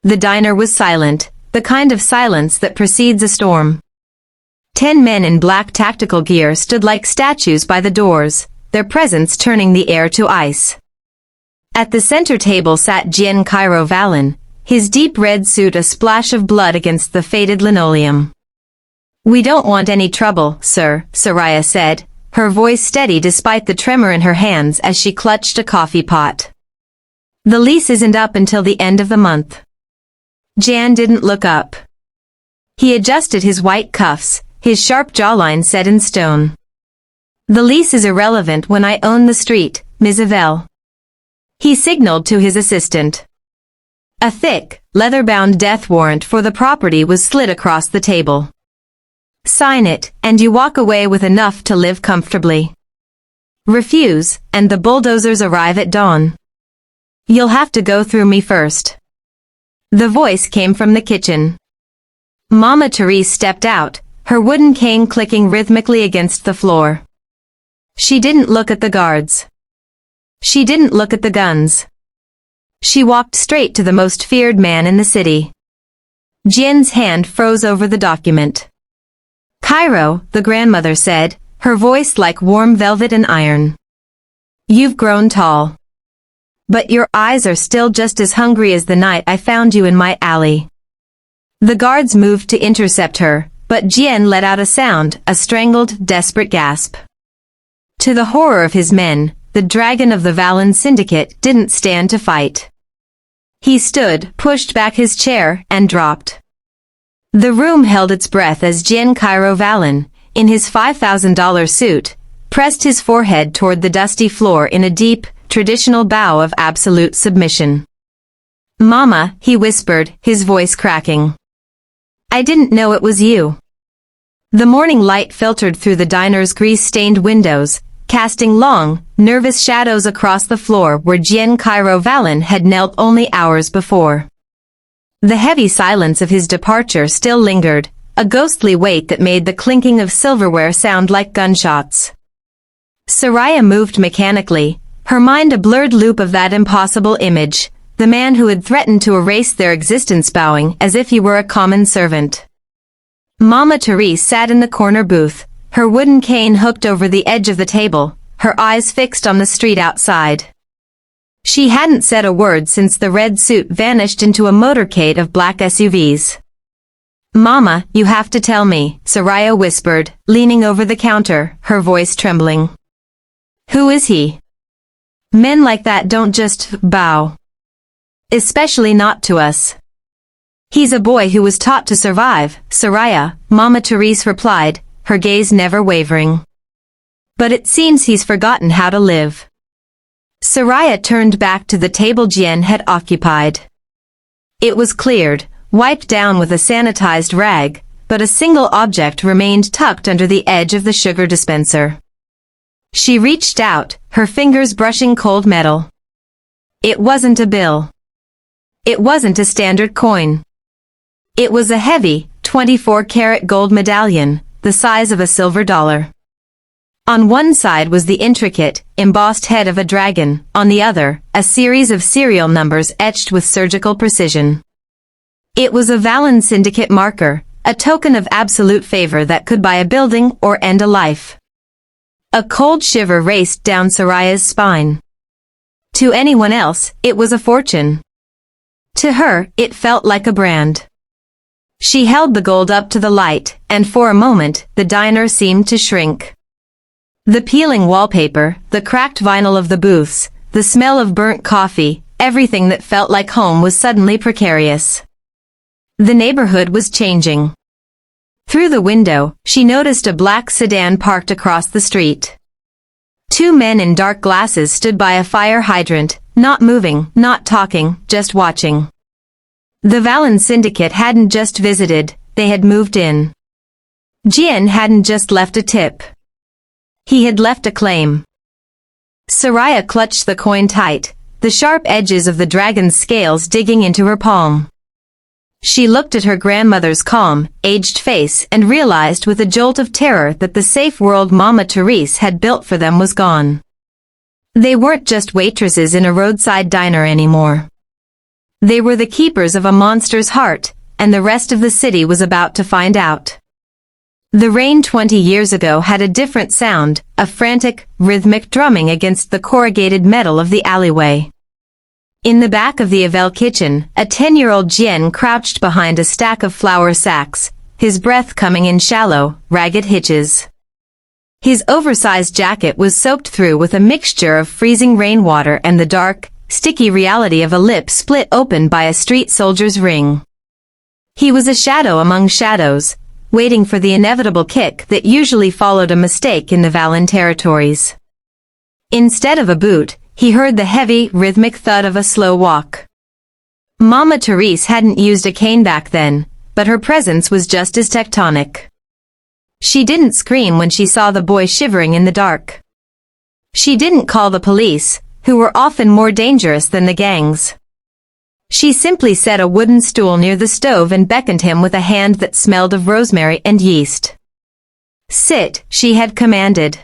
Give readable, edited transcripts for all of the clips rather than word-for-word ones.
The diner was silent, the kind of silence that precedes a storm. 10 men in black tactical gear stood like statues by the doors, their presence turning the air to ice. At the center table sat Giancarlo Vallon, his deep red suit a splash of blood against the faded linoleum. "We don't want any trouble, sir," Soraya said, her voice steady despite the tremor in her hands as she clutched a coffee pot. "The lease isn't up until the end of the month." Jan didn't look up. He adjusted his white cuffs, his sharp jawline set in stone. "The lease is irrelevant when I own the street, Ms. Avell." He signaled to his assistant. A thick, leather-bound death warrant for the property was slid across the table. "Sign it, and you walk away with enough to live comfortably. Refuse, and the bulldozers arrive at dawn. You'll have to go through me first." The voice came from the kitchen. Mama Therese stepped out, her wooden cane clicking rhythmically against the floor. She didn't look at the guards. She didn't look at the guns. She walked straight to the most feared man in the city. Jian's hand froze over the document. "Cairo," the grandmother said, her voice like warm velvet and iron. "You've grown tall. But your eyes are still just as hungry as the night I found you in my alley." The guards moved to intercept her, but Jian let out a sound, a strangled, desperate gasp. To the horror of his men, the dragon of the Vallon syndicate didn't stand to fight. He stood, pushed back his chair, and dropped. The room held its breath as Giancarlo Vallon, in his $5,000 suit, pressed his forehead toward the dusty floor in a deep, traditional bow of absolute submission. "Mama," he whispered, his voice cracking. "I didn't know it was you." The morning light filtered through the diner's grease-stained windows, casting long, nervous shadows across the floor where Giancarlo Vallon had knelt only hours before. The heavy silence of his departure still lingered, a ghostly weight that made the clinking of silverware sound like gunshots. Soraya moved mechanically, her mind a blurred loop of that impossible image, the man who had threatened to erase their existence bowing as if he were a common servant. Mama Therese sat in the corner booth, her wooden cane hooked over the edge of the table, her eyes fixed on the street outside. She hadn't said a word since the red suit vanished into a motorcade of black SUVs. "Mama, you have to tell me," Soraya whispered, leaning over the counter, her voice trembling. "Who is he? Men like that don't just bow. Especially not to us." "He's a boy who was taught to survive, Soraya," Mama Therese replied, her gaze never wavering. "But it seems he's forgotten how to live." Soraya turned back to the table Jian had occupied. It was cleared, wiped down with a sanitized rag, but a single object remained tucked under the edge of the sugar dispenser. She reached out, her fingers brushing cold metal. It wasn't a bill. It wasn't a standard coin. It was a heavy, 24-karat gold medallion, the size of a silver dollar. On one side was the intricate, embossed head of a dragon, on the other, a series of serial numbers etched with surgical precision. It was a Vallon syndicate marker, a token of absolute favor that could buy a building or end a life. A cold shiver raced down Soraya's spine. To anyone else, it was a fortune. To her, it felt like a brand. She held the gold up to the light, and for a moment, the diner seemed to shrink. The peeling wallpaper, the cracked vinyl of the booths, the smell of burnt coffee, everything that felt like home was suddenly precarious. The neighborhood was changing. Through the window, she noticed a black sedan parked across the street. Two men in dark glasses stood by a fire hydrant, not moving, not talking, just watching. The Vallon syndicate hadn't just visited, they had moved in. Jian hadn't just left a tip. He had left a claim. Soraya clutched the coin tight, the sharp edges of the dragon's scales digging into her palm. She looked at her grandmother's calm, aged face and realized with a jolt of terror that the safe world Mama Therese had built for them was gone. They weren't just waitresses in a roadside diner anymore. They were the keepers of a monster's heart, and the rest of the city was about to find out. The rain 20 years ago had a different sound, a frantic, rhythmic drumming against the corrugated metal of the alleyway. In the back of the Avel kitchen, a 10-year-old Jian crouched behind a stack of flour sacks, his breath coming in shallow, ragged hitches. His oversized jacket was soaked through with a mixture of freezing rainwater and the dark, sticky reality of a lip split open by a street soldier's ring. He was a shadow among shadows, waiting for the inevitable kick that usually followed a mistake in the Valen territories. Instead of a boot, he heard the heavy, rhythmic thud of a slow walk. Mama Therese hadn't used a cane back then, but her presence was just as tectonic. She didn't scream when she saw the boy shivering in the dark. She didn't call the police, who were often more dangerous than the gangs. She simply set a wooden stool near the stove and beckoned him with a hand that smelled of rosemary and yeast. "Sit," she had commanded.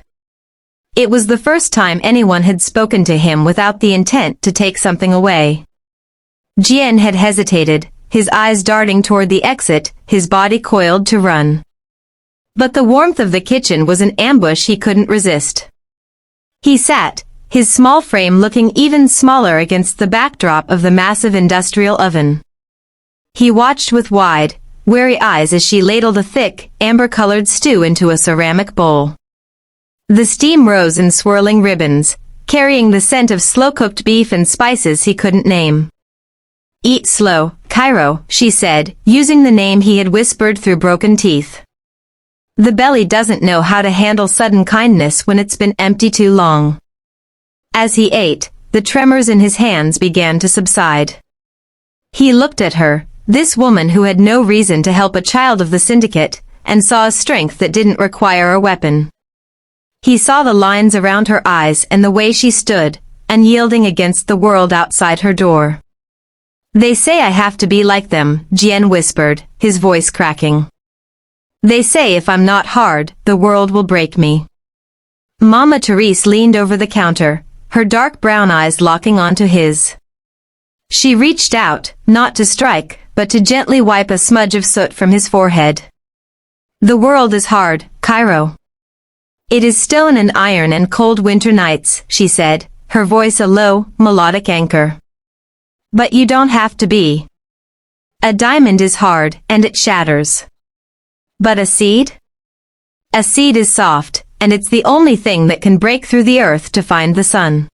It was the first time anyone had spoken to him without the intent to take something away. Jian had hesitated, his eyes darting toward the exit, his body coiled to run. But the warmth of the kitchen was an ambush he couldn't resist. He sat, his small frame looking even smaller against the backdrop of the massive industrial oven. He watched with wide, wary eyes as she ladled a thick, amber-colored stew into a ceramic bowl. The steam rose in swirling ribbons, carrying the scent of slow-cooked beef and spices he couldn't name. "Eat slow, Cairo," she said, using the name he had whispered through broken teeth. The belly doesn't know how to handle sudden kindness when it's been empty too long. As he ate, the tremors in his hands began to subside. He looked at her, this woman who had no reason to help a child of the syndicate, and saw a strength that didn't require a weapon. He saw the lines around her eyes and the way she stood, unyielding against the world outside her door. "They say I have to be like them," Jian whispered, his voice cracking. "They say if I'm not hard, the world will break me." Mama Therese leaned over the counter, her dark brown eyes locking onto his. She reached out, not to strike, but to gently wipe a smudge of soot from his forehead. "The world is hard, Cairo. It is stone and iron and cold winter nights," she said, her voice a low, melodic anchor. "But you don't have to be. A diamond is hard, and it shatters. But a seed? A seed is soft, and it's the only thing that can break through the earth to find the sun.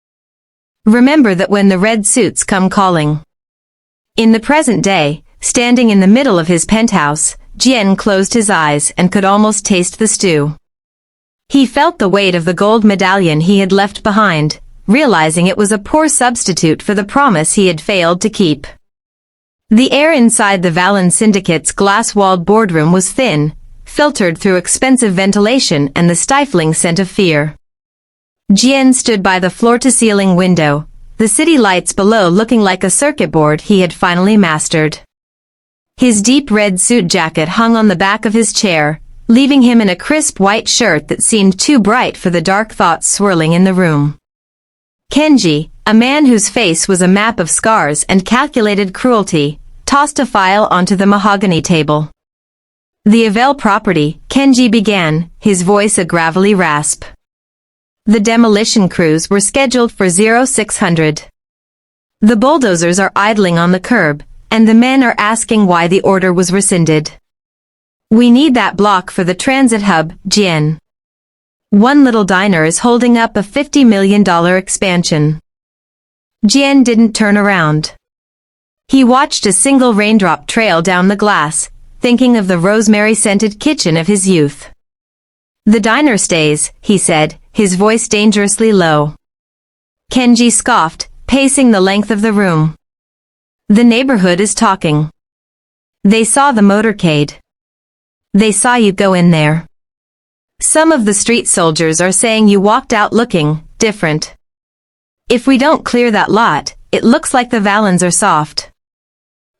Remember that when the red suits come calling." In the present day, standing in the middle of his penthouse, Jian closed his eyes and could almost taste the stew. He felt the weight of the gold medallion he had left behind, realizing it was a poor substitute for the promise he had failed to keep. The air inside the Valen Syndicate's glass-walled boardroom was thin, filtered through expensive ventilation and the stifling scent of fear. Jian stood by the floor-to-ceiling window, the city lights below looking like a circuit board he had finally mastered. His deep red suit jacket hung on the back of his chair, leaving him in a crisp white shirt that seemed too bright for the dark thoughts swirling in the room. Kenji, a man whose face was a map of scars and calculated cruelty, tossed a file onto the mahogany table. "The Avel property," Kenji began, his voice a gravelly rasp. "The demolition crews were scheduled for 0600. The bulldozers are idling on the curb, and the men are asking why the order was rescinded. We need that block for the transit hub, Jian. One little diner is holding up a $50 million expansion." Jian didn't turn around. He watched a single raindrop trail down the glass, thinking of the rosemary-scented kitchen of his youth. "The diner stays," he said, his voice dangerously low. Kenji scoffed, pacing the length of the room. "The neighborhood is talking. They saw the motorcade. They saw you go in there. Some of the street soldiers are saying you walked out looking different. If we don't clear that lot, it looks like the Valens are soft.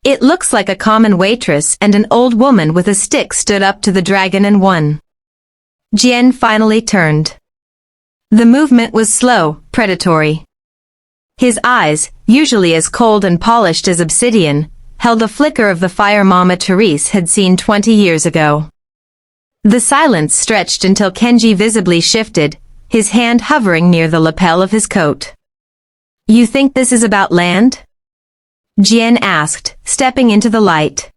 It looks like a common waitress and an old woman with a stick stood up to the dragon and won." Jian finally turned. The movement was slow, predatory. His eyes, usually as cold and polished as obsidian, held a flicker of the fire Mama Therese had seen 20 years ago. The silence stretched until Kenji visibly shifted, his hand hovering near the lapel of his coat. "You think this is about land?" Jian asked, stepping into the light.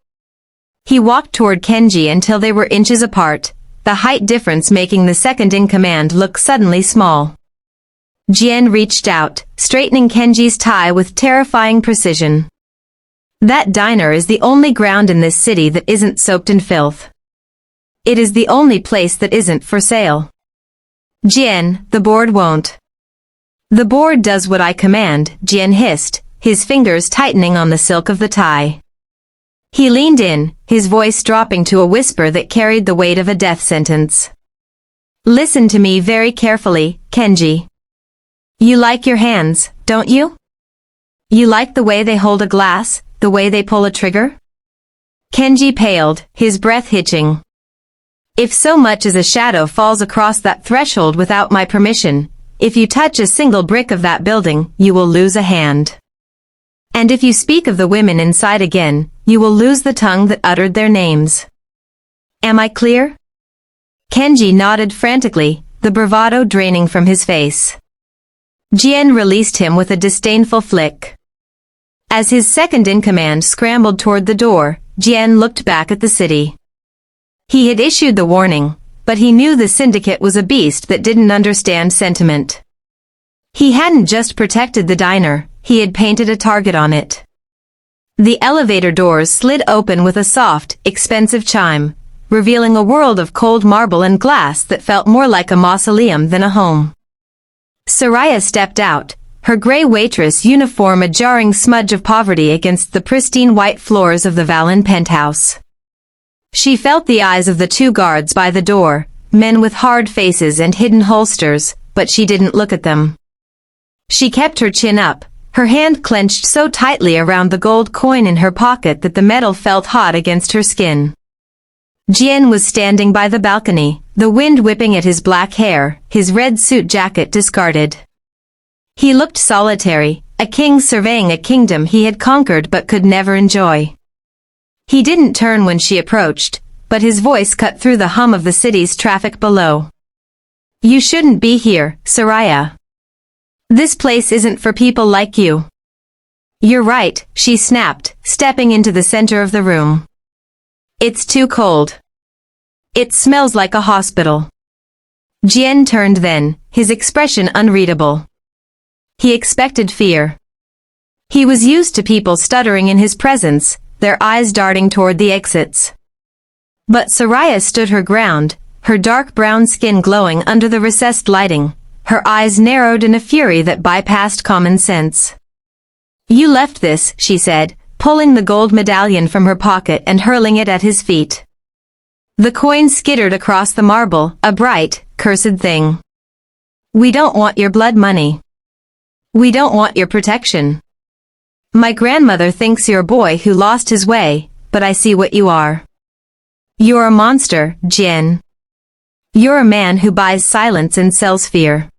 He walked toward Kenji until they were inches apart, the height difference making the second-in-command look suddenly small. Jian reached out, straightening Kenji's tie with terrifying precision. "That diner is the only ground in this city that isn't soaked in filth. It is the only place that isn't for sale. Jian, the board won't." "The board does what I command," Jian hissed, his fingers tightening on the silk of the tie. He leaned in, his voice dropping to a whisper that carried the weight of a death sentence. "Listen to me very carefully, Kenji. You like your hands, don't you? You like the way they hold a glass, the way they pull a trigger?" Kenji paled, his breath hitching. "If so much as a shadow falls across that threshold without my permission, if you touch a single brick of that building, you will lose a hand. And if you speak of the women inside again, you will lose the tongue that uttered their names. Am I clear?" Kenji nodded frantically, the bravado draining from his face. Jian released him with a disdainful flick. As his second-in-command scrambled toward the door, Jian looked back at the city. He had issued the warning, but he knew the syndicate was a beast that didn't understand sentiment. He hadn't just protected the diner, he had painted a target on it. The elevator doors slid open with a soft, expensive chime, revealing a world of cold marble and glass that felt more like a mausoleum than a home. Soraya stepped out, her gray waitress uniform a jarring smudge of poverty against the pristine white floors of the Vallon penthouse. She felt the eyes of the two guards by the door, men with hard faces and hidden holsters, but she didn't look at them. She kept her chin up, her hand clenched so tightly around the gold coin in her pocket that the metal felt hot against her skin. Jian was standing by the balcony, the wind whipping at his black hair, his red suit jacket discarded. He looked solitary, a king surveying a kingdom he had conquered but could never enjoy. He didn't turn when she approached, but his voice cut through the hum of the city's traffic below. "You shouldn't be here, Soraya. This place isn't for people like you." "You're right," she snapped, stepping into the center of the room. "It's too cold. It smells like a hospital." Jian turned then, his expression unreadable. He expected fear. He was used to people stuttering in his presence, their eyes darting toward the exits. But Soraya stood her ground, her dark brown skin glowing under the recessed lighting, her eyes narrowed in a fury that bypassed common sense. "You left this," she said, pulling the gold medallion from her pocket and hurling it at his feet. The coin skittered across the marble, a bright, cursed thing. "We don't want your blood money. We don't want your protection. My grandmother thinks you're a boy who lost his way, but I see what you are. You're a monster, Jian. You're a man who buys silence and sells fear."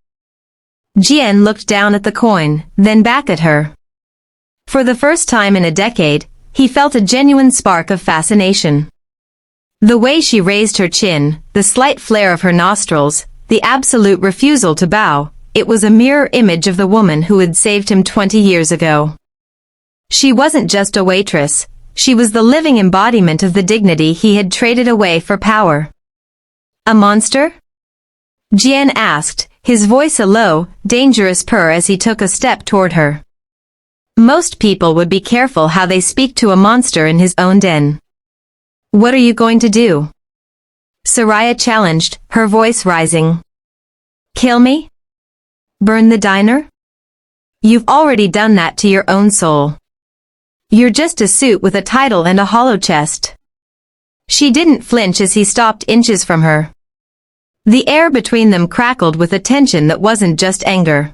Jian looked down at the coin, then back at her. For the first time in a decade, he felt a genuine spark of fascination. The way she raised her chin, the slight flare of her nostrils, the absolute refusal to bow, it was a mirror image of the woman who had saved him 20 years ago. She wasn't just a waitress, she was the living embodiment of the dignity he had traded away for power. "A monster?" Jian asked, his voice a low, dangerous purr as he took a step toward her. Most people would be careful how they speak to a monster in his own den. "What are you going to do?" Soraya challenged, her voice rising. "Kill me? Burn the diner? You've already done that to your own soul. You're just a suit with a title and a hollow chest." She didn't flinch as he stopped inches from her. The air between them crackled with a tension that wasn't just anger.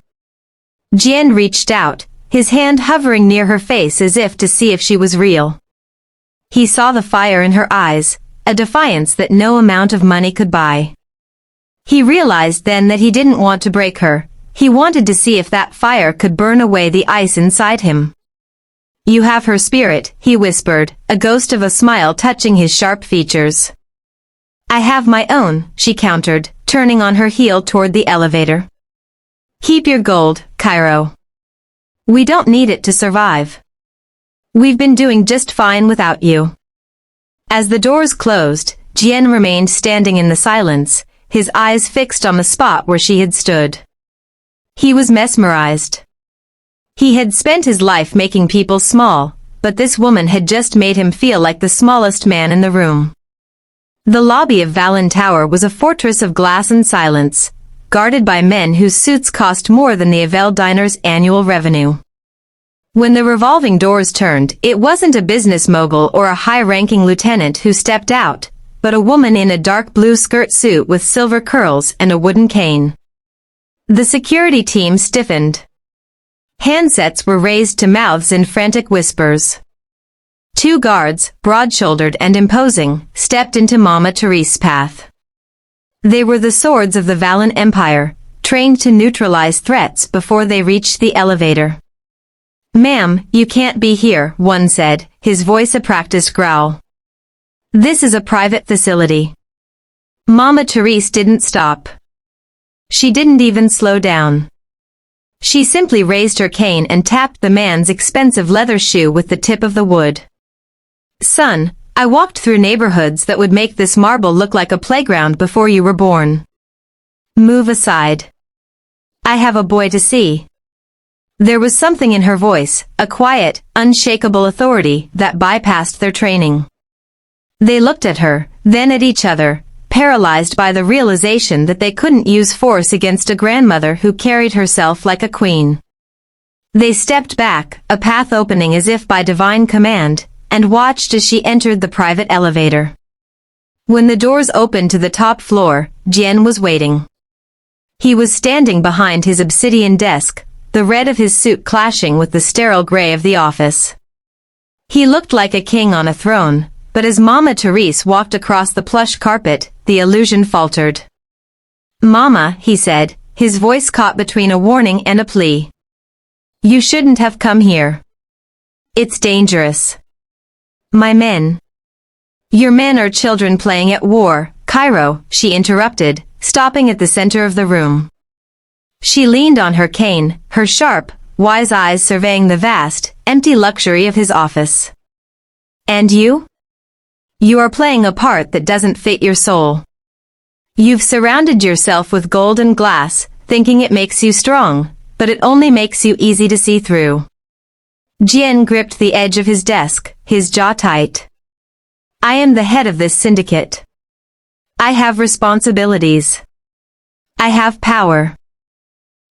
Jian reached out, his hand hovering near her face as if to see if she was real. He saw the fire in her eyes, a defiance that no amount of money could buy. He realized then that he didn't want to break her, He wanted to see if that fire could burn away the ice inside him. "You have her spirit," he whispered, a ghost of a smile touching his sharp features. "I have my own," she countered, turning on her heel toward the elevator. "Keep your gold, Cairo. We don't need it to survive. We've been doing just fine without you." As the doors closed, Jian remained standing in the silence, his eyes fixed on the spot where she had stood. He was mesmerized. He had spent his life making people small, but this woman had just made him feel like the smallest man in the room. The lobby of Valen Tower was a fortress of glass and silence, guarded by men whose suits cost more than the Avel Diner's annual revenue. When the revolving doors turned, it wasn't a business mogul or a high-ranking lieutenant who stepped out, but a woman in a dark blue skirt suit with silver curls and a wooden cane. The security team stiffened. Handsets were raised to mouths in frantic whispers. Two guards, broad-shouldered and imposing, stepped into Mama Therese's path. They were the swords of the Valen Empire, trained to neutralize threats before they reached the elevator. "Ma'am, you can't be here," one said, his voice a practiced growl. "This is a private facility." Mama Therese didn't stop. She didn't even slow down. She simply raised her cane and tapped the man's expensive leather shoe with the tip of the wood. "Son, I walked through neighborhoods that would make this marble look like a playground before you were born. Move aside. I have a boy to see." There was something in her voice, a quiet, unshakable authority that bypassed their training. They looked at her, then at each other, paralyzed by the realization that they couldn't use force against a grandmother who carried herself like a queen. They stepped back, a path opening as if by divine command, and watched as she entered the private elevator. When the doors opened to the top floor, Jian was waiting. He was standing behind his obsidian desk, the red of his suit clashing with the sterile gray of the office. He looked like a king on a throne, but as Mama Therese walked across the plush carpet, the illusion faltered. "Mama," he said, his voice caught between a warning and a plea. "You shouldn't have come here. It's dangerous." "My men." "Your men are children playing at war, Cairo," she interrupted, stopping at the center of the room. She leaned on her cane, her sharp, wise eyes surveying the vast, empty luxury of his office. "And you? You are playing a part that doesn't fit your soul. You've surrounded yourself with gold and glass, thinking it makes you strong, but it only makes you easy to see through." Jian gripped the edge of his desk, his jaw tight. "I am the head of this syndicate. I have responsibilities. I have power."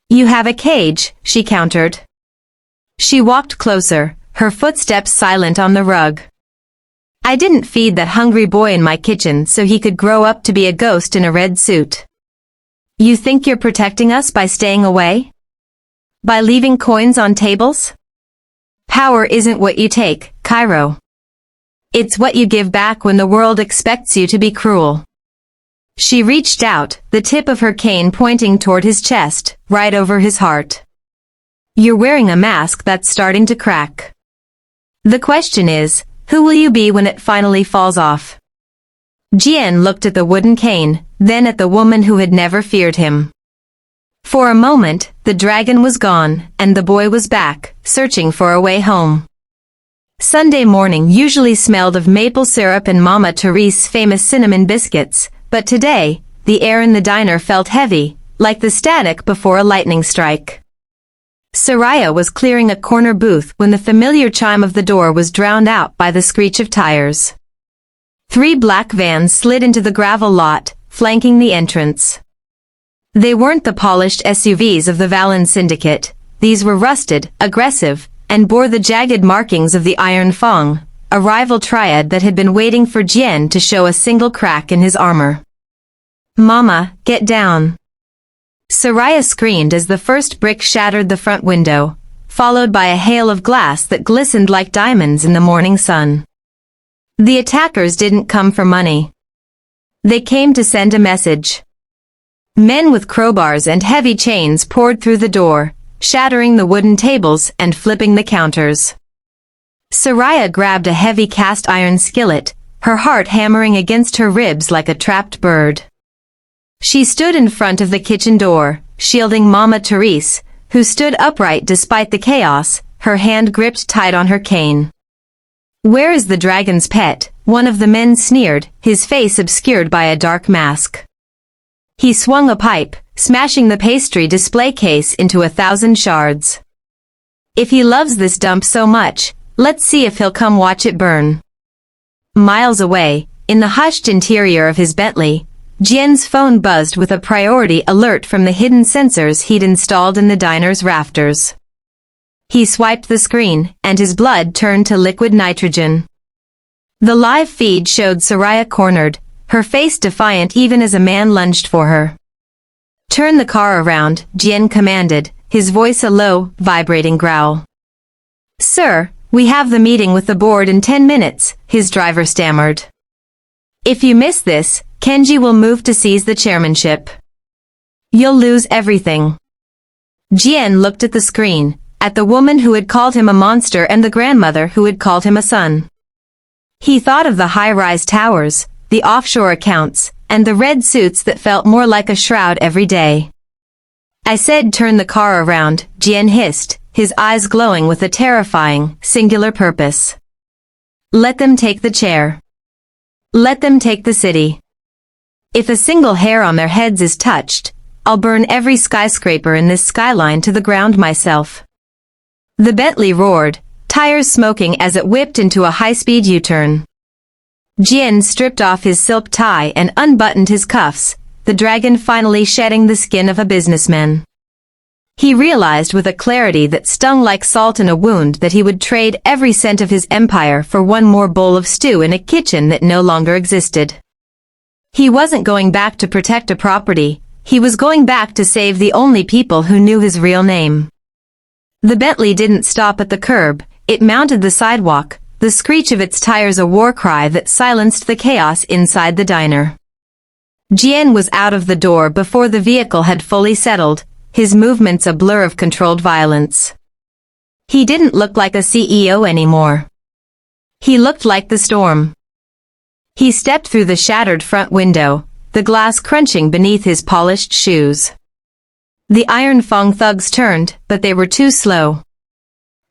"You have a cage," she countered. She walked closer, her footsteps silent on the rug. "I didn't feed that hungry boy in my kitchen so he could grow up to be a ghost in a red suit. You think you're protecting us by staying away? By leaving coins on tables? Power isn't what you take, Cairo. It's what you give back when the world expects you to be cruel." She reached out, the tip of her cane pointing toward his chest, right over his heart. "You're wearing a mask that's starting to crack. The question is, who will you be when it finally falls off?" Jian looked at the wooden cane, then at the woman who had never feared him. For a moment, the dragon was gone, and the boy was back, searching for a way home. Sunday morning usually smelled of maple syrup and Mama Therese's famous cinnamon biscuits, but today, the air in the diner felt heavy, like the static before a lightning strike. Soraya was clearing a corner booth when the familiar chime of the door was drowned out by the screech of tires. 3 black vans slid into the gravel lot, flanking the entrance. They weren't the polished SUVs of the Valen Syndicate. These were rusted, aggressive, and bore the jagged markings of the Iron Fang, a rival triad that had been waiting for Jian to show a single crack in his armor. "Mama, get down." Soraya screamed as the first brick shattered the front window, followed by a hail of glass that glistened like diamonds in the morning sun. The attackers didn't come for money. They came to send a message. Men with crowbars and heavy chains poured through the door, shattering the wooden tables and flipping the counters. Soraya grabbed a heavy cast iron skillet, her heart hammering against her ribs like a trapped bird. She stood in front of the kitchen door, shielding Mama Therese, who stood upright despite the chaos, her hand gripped tight on her cane. "Where is the dragon's pet?" one of the men sneered, his face obscured by a dark mask. He swung a pipe, smashing the pastry display case into 1,000 shards. "If he loves this dump so much, let's see if he'll come watch it burn." Miles away, in the hushed interior of his Bentley, Jian's phone buzzed with a priority alert from the hidden sensors he'd installed in the diner's rafters. He swiped the screen, and his blood turned to liquid nitrogen. The live feed showed Soraya cornered, her face defiant even as a man lunged for her. "Turn the car around," Jian commanded, his voice a low, vibrating growl. "Sir, we have the meeting with the board in 10 minutes, his driver stammered. "If you miss this, Kenji will move to seize the chairmanship. You'll lose everything." Jian looked at the screen, at the woman who had called him a monster and the grandmother who had called him a son. He thought of the high-rise towers, the offshore accounts, and the red suits that felt more like a shroud every day. "I said turn the car around," Jian hissed, his eyes glowing with a terrifying, singular purpose. "Let them take the chair. Let them take the city. If a single hair on their heads is touched, I'll burn every skyscraper in this skyline to the ground myself." The Bentley roared, tires smoking as it whipped into a high-speed U-turn. Jian stripped off his silk tie and unbuttoned his cuffs, the dragon finally shedding the skin of a businessman. He realized with a clarity that stung like salt in a wound that he would trade every cent of his empire for one more bowl of stew in a kitchen that no longer existed. He wasn't going back to protect a property, he was going back to save the only people who knew his real name. The Bentley didn't stop at the curb, it mounted the sidewalk, the screech of its tires a war cry that silenced the chaos inside the diner. Jian was out of the door before the vehicle had fully settled, his movements a blur of controlled violence. He didn't look like a CEO anymore. He looked like the storm. He stepped through the shattered front window, the glass crunching beneath his polished shoes. The Iron Fang thugs turned, but they were too slow.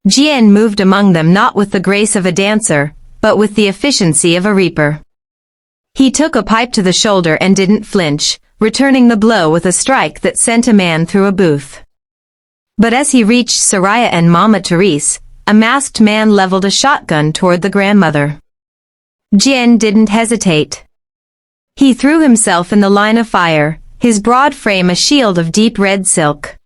Jian moved among them not with the grace of a dancer, but with the efficiency of a reaper. He took a pipe to the shoulder and didn't flinch, returning the blow with a strike that sent a man through a booth. But as he reached Soraya and Mama Therese, a masked man leveled a shotgun toward the grandmother. Jian didn't hesitate. He threw himself in the line of fire, his broad frame a shield of deep red silk.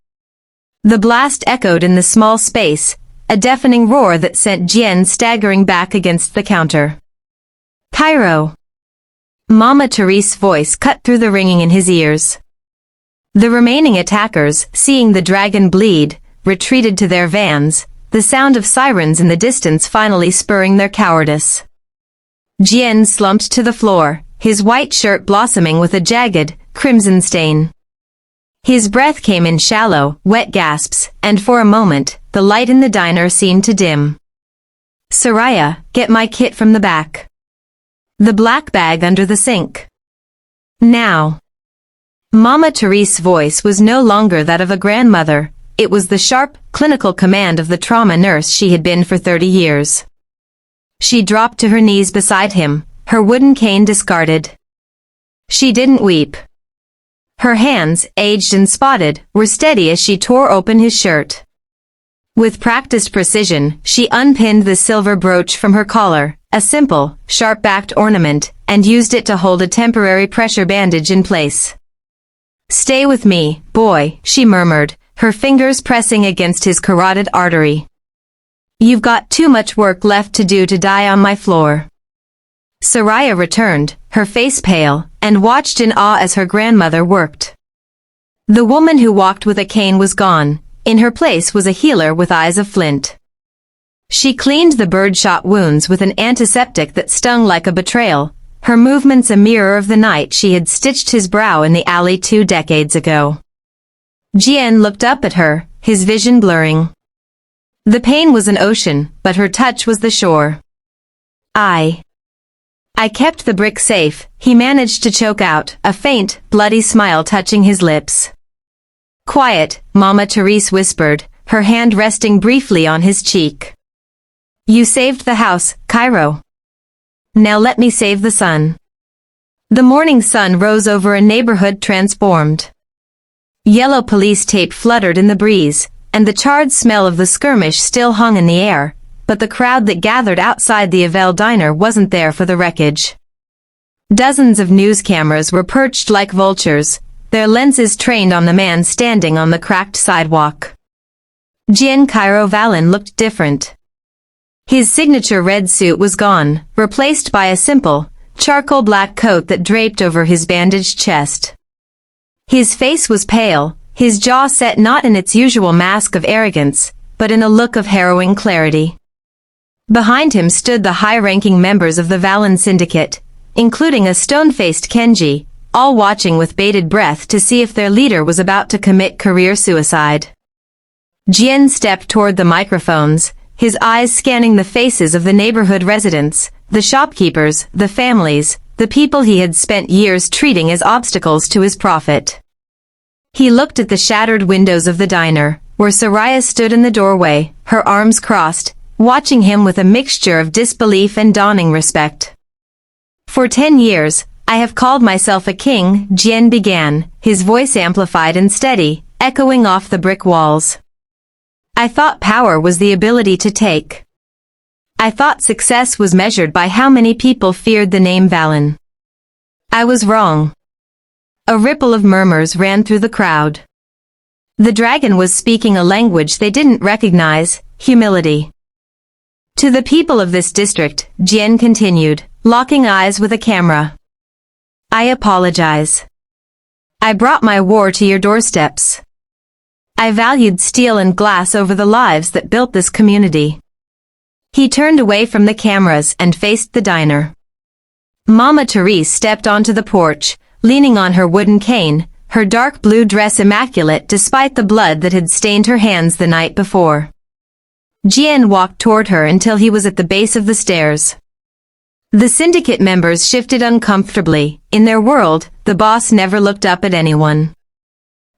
The blast echoed in the small space, a deafening roar that sent Jian staggering back against the counter. "Pyro!" Mama Therese's voice cut through the ringing in his ears. The remaining attackers, seeing the dragon bleed, retreated to their vans, the sound of sirens in the distance finally spurring their cowardice. Jian slumped to the floor, his white shirt blossoming with a jagged, crimson stain. His breath came in shallow, wet gasps, and for a moment, the light in the diner seemed to dim. "Soraya, get my kit from the back. The black bag under the sink. Now." Mama Therese's voice was no longer that of a grandmother, it was the sharp, clinical command of the trauma nurse she had been for 30 years. She dropped to her knees beside him, her wooden cane discarded. She didn't weep. Her hands, aged and spotted, were steady as she tore open his shirt. With practiced precision, she unpinned the silver brooch from her collar, a simple, sharp-backed ornament, and used it to hold a temporary pressure bandage in place. "Stay with me, boy," she murmured, her fingers pressing against his carotid artery. "You've got too much work left to do to die on my floor." Soraya returned, her face pale, and watched in awe as her grandmother worked. The woman who walked with a cane was gone, in her place was a healer with eyes of flint. She cleaned the birdshot wounds with an antiseptic that stung like a betrayal, her movements a mirror of the night she had stitched his brow in the alley 2 decades ago. Jian looked up at her, his vision blurring. The pain was an ocean, but her touch was the shore. I kept the brick safe, he managed to choke out, a faint, bloody smile touching his lips. Quiet, Mama Therese whispered, her hand resting briefly on his cheek. You saved the house, Cairo. Now let me save the sun. The morning sun rose over a neighborhood transformed. Yellow police tape fluttered in the breeze, and the charred smell of the skirmish still hung in the air, but the crowd that gathered outside the Avel diner wasn't there for the wreckage. Dozens of news cameras were perched like vultures, their lenses trained on the man standing on the cracked sidewalk. Jian Cairo Vallon looked different. His signature red suit was gone, replaced by a simple, charcoal black coat that draped over his bandaged chest. His face was pale, his jaw set not in its usual mask of arrogance, but in a look of harrowing clarity. Behind him stood the high-ranking members of the Vallon Syndicate, including a stone-faced Kenji, all watching with bated breath to see if their leader was about to commit career suicide. Jian stepped toward the microphones, his eyes scanning the faces of the neighborhood residents, the shopkeepers, the families, the people he had spent years treating as obstacles to his profit. He looked at the shattered windows of the diner, where Soraya stood in the doorway, her arms crossed, watching him with a mixture of disbelief and dawning respect. For 10 years, I have called myself a king, Jian began, his voice amplified and steady, echoing off the brick walls. I thought power was the ability to take. I thought success was measured by how many people feared the name Vallon. I was wrong. A ripple of murmurs ran through the crowd. The dragon was speaking a language they didn't recognize, humility. To the people of this district, Jian continued, locking eyes with a camera. I apologize. I brought my war to your doorsteps. I valued steel and glass over the lives that built this community. He turned away from the cameras and faced the diner. Mama Therese stepped onto the porch, leaning on her wooden cane, her dark blue dress immaculate despite the blood that had stained her hands the night before. Jian walked toward her until he was at the base of the stairs. The syndicate members shifted uncomfortably. In their world, the boss never looked up at anyone.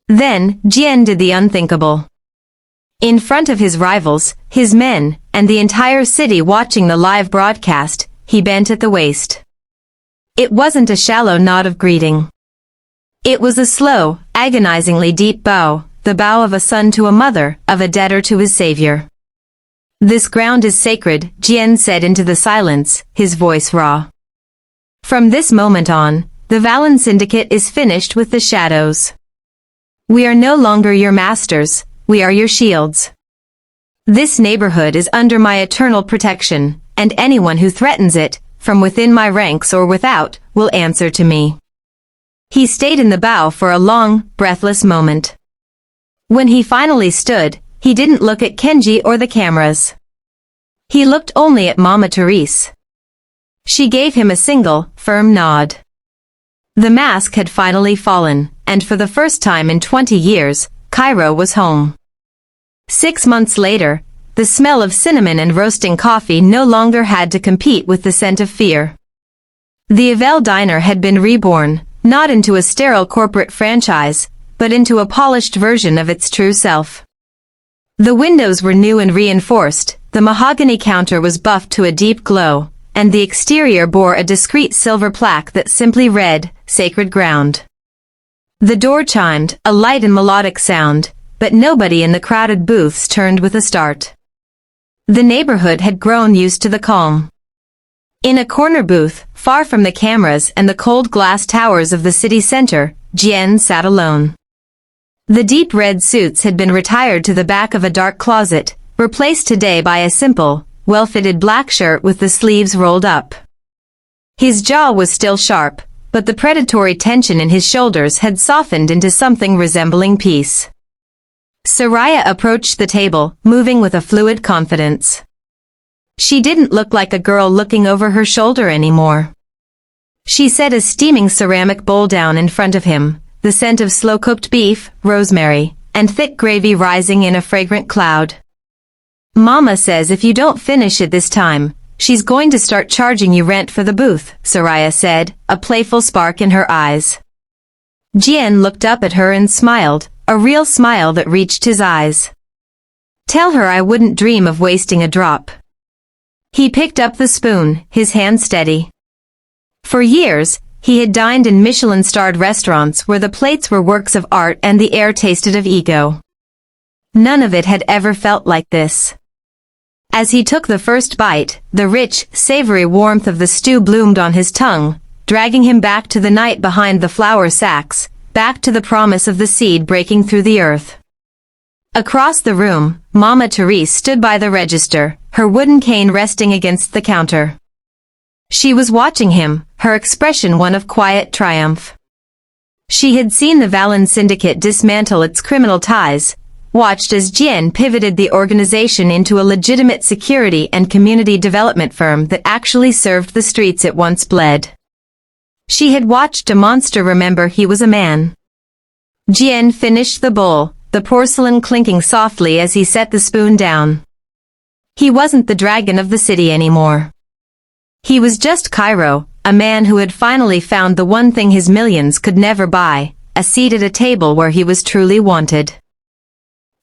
Then, Jian did the unthinkable. In front of his rivals, his men, and the entire city watching the live broadcast, he bent at the waist. It wasn't a shallow nod of greeting. It was a slow, agonizingly deep bow, the bow of a son to a mother, of a debtor to his savior. This ground is sacred, Jian said into the silence, his voice raw. From this moment on, the Vallon Syndicate is finished with the shadows. We are no longer your masters, we are your shields. This neighborhood is under my eternal protection, and anyone who threatens it, from within my ranks or without, will answer to me. He stayed in the bow for a long, breathless moment. When he finally stood, he didn't look at Kenji or the cameras. He looked only at Mama Therese. She gave him a single, firm nod. The mask had finally fallen, and for the first time in 20 years, Cairo was home. 6 months later, the smell of cinnamon and roasting coffee no longer had to compete with the scent of fear. The Avel Diner had been reborn, not into a sterile corporate franchise, but into a polished version of its true self. The windows were new and reinforced, the mahogany counter was buffed to a deep glow, and the exterior bore a discreet silver plaque that simply read, Sacred Ground. The door chimed, a light and melodic sound, but nobody in the crowded booths turned with a start. The neighborhood had grown used to the calm. In a corner booth, far from the cameras and the cold glass towers of the city center, Jian sat alone. The deep red suits had been retired to the back of a dark closet, replaced today by a simple, well-fitted black shirt with the sleeves rolled up. His jaw was still sharp, but the predatory tension in his shoulders had softened into something resembling peace. Soraya approached the table, moving with a fluid confidence. She didn't look like a girl looking over her shoulder anymore. She set a steaming ceramic bowl down in front of him, the scent of slow-cooked beef, rosemary, and thick gravy rising in a fragrant cloud. Mama says if you don't finish it this time, she's going to start charging you rent for the booth, Soraya said, a playful spark in her eyes. Jian looked up at her and smiled, a real smile that reached his eyes. Tell her I wouldn't dream of wasting a drop. He picked up the spoon, his hand steady. For years, he had dined in Michelin-starred restaurants where the plates were works of art and the air tasted of ego. None of it had ever felt like this. As he took the first bite, the rich, savory warmth of the stew bloomed on his tongue, dragging him back to the night behind the flour sacks, back to the promise of the seed breaking through the earth. Across the room, Mama Therese stood by the register, her wooden cane resting against the counter. She was watching him, her expression one of quiet triumph. She had seen the Valen syndicate dismantle its criminal ties, watched as Jian pivoted the organization into a legitimate security and community development firm that actually served the streets it once bled. She had watched a monster remember he was a man. Jian finished the bowl, the porcelain clinking softly as he set the spoon down. He wasn't the dragon of the city anymore. He was just Cairo, a man who had finally found the one thing his millions could never buy, a seat at a table where he was truly wanted.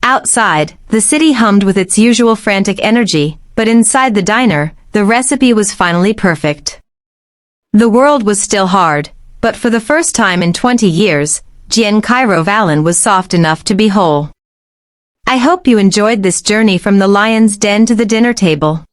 Outside, the city hummed with its usual frantic energy, but inside the diner, the recipe was finally perfect. The world was still hard, but for the first time in 20 years, Jian Cairo Valen was soft enough to be whole. I hope you enjoyed this journey from the lion's den to the dinner table.